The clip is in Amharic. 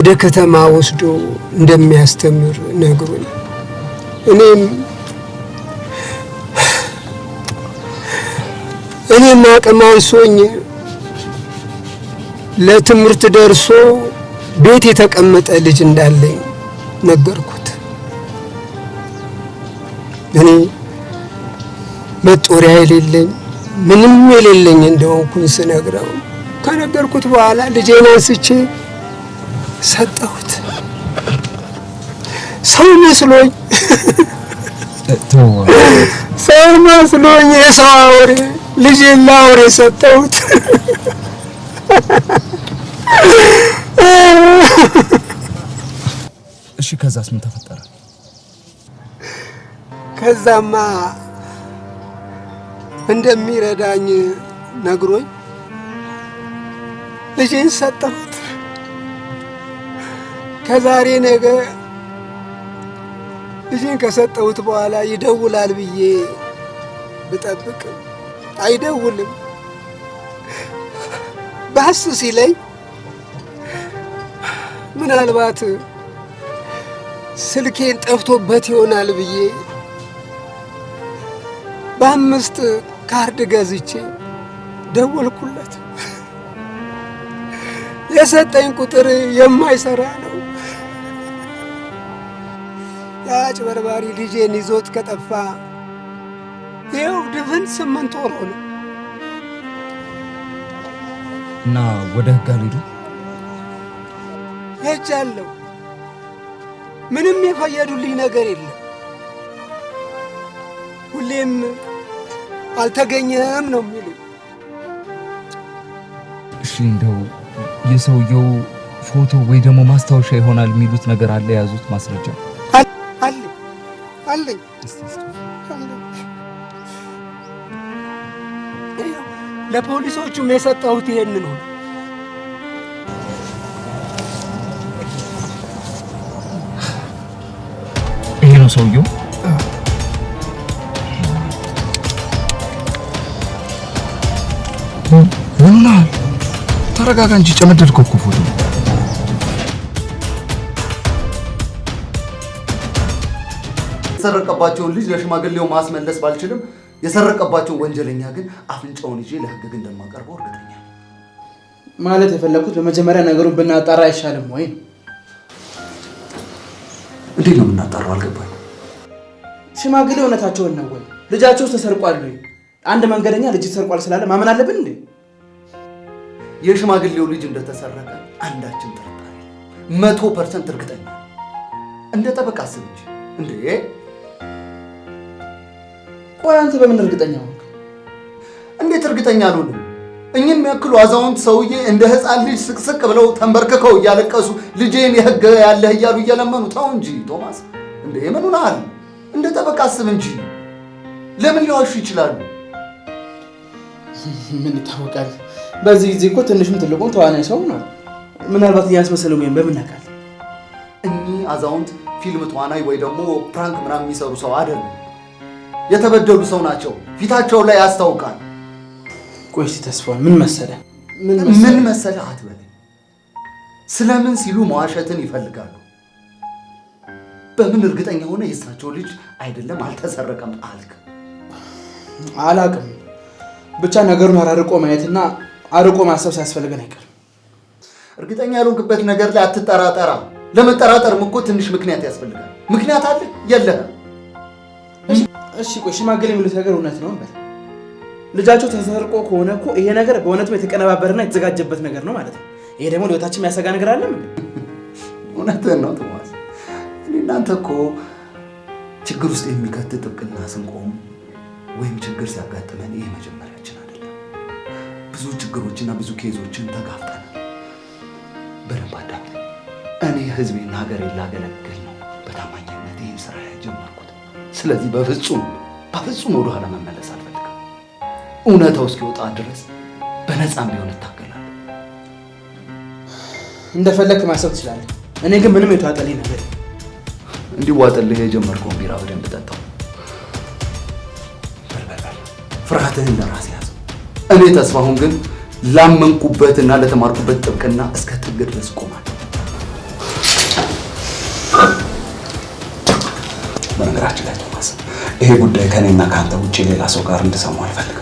ወደ ከተማ ወስዶ እንደሚያስተምር ነግሮኝ እኔም አቅም አንሶኝ ለትምህርት ደርሶ ቤት የተቀመጠ ልጅ እንዳለኝ ነገርኩት። እኔ መጦሪያ የሌለኝ ምንም የሌለኝ እንደሆንኩኝ ስነግረው ከነገርኩት በኋላ ልጄን አንስቼ ሰጠሁት። ሰው መስሎኝ የሰው አውሬ ልጄን ለአውሬ ሰጠሁት። እሺ ከዛስ ምን ተፈጠረ? ከዛማ እንደሚረዳኝ ነግሮኝ ልጄን ሰጠሁት። ከዛሬ ነገ ልጄን ከሰጠሁት በኋላ ይደውላል ብዬ ብጠብቅ አይደውልም። ባስ ሲለኝ ምናልባት ስልኬን ጠፍቶበት ይሆናል ብዬ በ5 ካርድ ገዝቼ ደወልኩለት። የሰጠኝ ቁጥር የማይሰራ ነው። የአጭበርባሪ ልጄን ይዞት ከጠፋ ይኸው ድፍን 8 ወር ሆነ። እና ወደ ህግ አልሄዱ? ሄጃለሁ። ምንም የፈየዱልኝ ነገር የለም። ሁሌም አልተገኘም ነው የሚሉኝ። እሺ እንደው የሰውየው ፎቶ ወይ ደግሞ ማስታወሻ ይሆናል የሚሉት ነገር አለ? የያዙት ማስረጃ አለኝ። ለፖሊሶቹም የሰጠሁት ይሄን ነው። ይሄ ነው ሰውየው። ምን ተረጋጋ እንጂ ጨመደድከው እኮ ፎቶ። የሰረቀባቸውን ልጅ ለሽማግሌው ማስመለስ ባልችልም የሰረቀባቸውን ወንጀለኛ ግን አፍንጫውን ይዤ ለህግ እንደማቀርበው እርግጠኛ ነኝ። ማለት የፈለኩት በመጀመሪያ ነገሩን ብናጣራ አይሻልም ወይ? እንዴት ነው የምናጣራው? አልገባኝም። ሽማግሌ እውነታቸውን ነው ወይ? ልጃቸው ተሰርቋል ወይ? አንድ መንገደኛ ልጅ ተሰርቋል ስላለ ማመን አለብን እንዴ? የሽማግሌው ልጅ እንደተሰረቀ አንዳችን ጥርጣሬ 100% እርግጠኛ። እንደ ጠበቃ አስብ እንጂ እንዴ! ቆይ አንተ በምን እርግጠኛ ሆንክ? እንዴት እርግጠኛ አልሆንም? እኚህን የሚያክሉ አዛውንት ሰውዬ እንደ ህፃን ልጅ ስቅስቅ ብለው ተንበርክከው እያለቀሱ ልጄን የህግ ያለህ እያሉ እየለመኑ ተው እንጂ ቶማስ፣ እንዴ ምን ሆነሃል? እንደ ጠበቃ አስብ እንጂ። ለምን ሊዋሹ ይችላሉ? ምን ይታወቃል? በዚህ ጊዜ እኮ ትንሹም ትልቁም ተዋናይ ሰው ነው። ምናልባት እያስመሰለው ወይም በምን ያውቃል? እኚህ አዛውንት ፊልም ተዋናይ ወይ ደግሞ ፕራንክ ምናምን የሚሰሩ ሰው አይደሉም። የተበደሉ ሰው ናቸው። ፊታቸው ላይ ያስታውቃል። ቆይ እስኪ ተስፋው ምን መሰለህ አትበል። ስለምን ሲሉ መዋሸትን ይፈልጋሉ። በምን እርግጠኛ ሆነ የእሳቸው ልጅ አይደለም አልተሰረቀም አልክ? አላቅም። ብቻ ነገሩን አራርቆ ማየትና አርቆ ማሰብ ሲያስፈልገን አይቀርም። እርግጠኛ ያልሆንክበት ነገር ላይ አትጠራጠራ። ለመጠራጠርም እኮ ትንሽ ምክንያት ያስፈልጋል። ምክንያት አለ የለህም? እሺ ቆይ ሽማግሌ የሚሉት ነገር እውነት ነው እንበል። ልጃቸው ተሰርቆ ከሆነ እኮ ይሄ ነገር በእውነትም የተቀነባበረና የተዘጋጀበት ነገር ነው ማለት ነው። ይሄ ደግሞ ለህይወታችን የሚያሰጋ ነገር አለ ምን? እውነትህን ነው ቶማስ። እኔ እናንተ እኮ ችግር ውስጥ የሚከት ጥብቅና ስንቆም ወይም ችግር ሲያጋጥመን ይሄ መጀመሪያችን አይደለም። ብዙ ችግሮችና ብዙ ኬዞችን ተጋፍጠናል። በደንብ አዳምጥ። እኔ ህዝቤና ሀገሬን ላገለግል ነው በታማኝነት ይህን ስራ የጀመርኩት። ስለዚህ በፍጹም ወደ ኋላ መመለስ አልፈልግም። እውነታው እስኪወጣ ድረስ በነፃም ቢሆን እታገላለሁ። እንደፈለክ ማሰብ ትችላለህ። እኔ ግን ምንም የተዋጠልኝ ነገር እንዲዋጥልህ የጀመርከውን ቢራ በደንብ ጠጣው። ፍርሃትህን ለራስ ያዘው። እኔ ተስፋሁን ግን ላመንኩበትና ለተማርኩበት ጥብቅና እስከ ጥግ ድረስ ቆማለሁ። በነገራችን ላይ ቶማስ ይሄ ጉዳይ ከኔና ካንተ ውጪ ሌላ ሰው ጋር እንድሰማው አይፈልግም።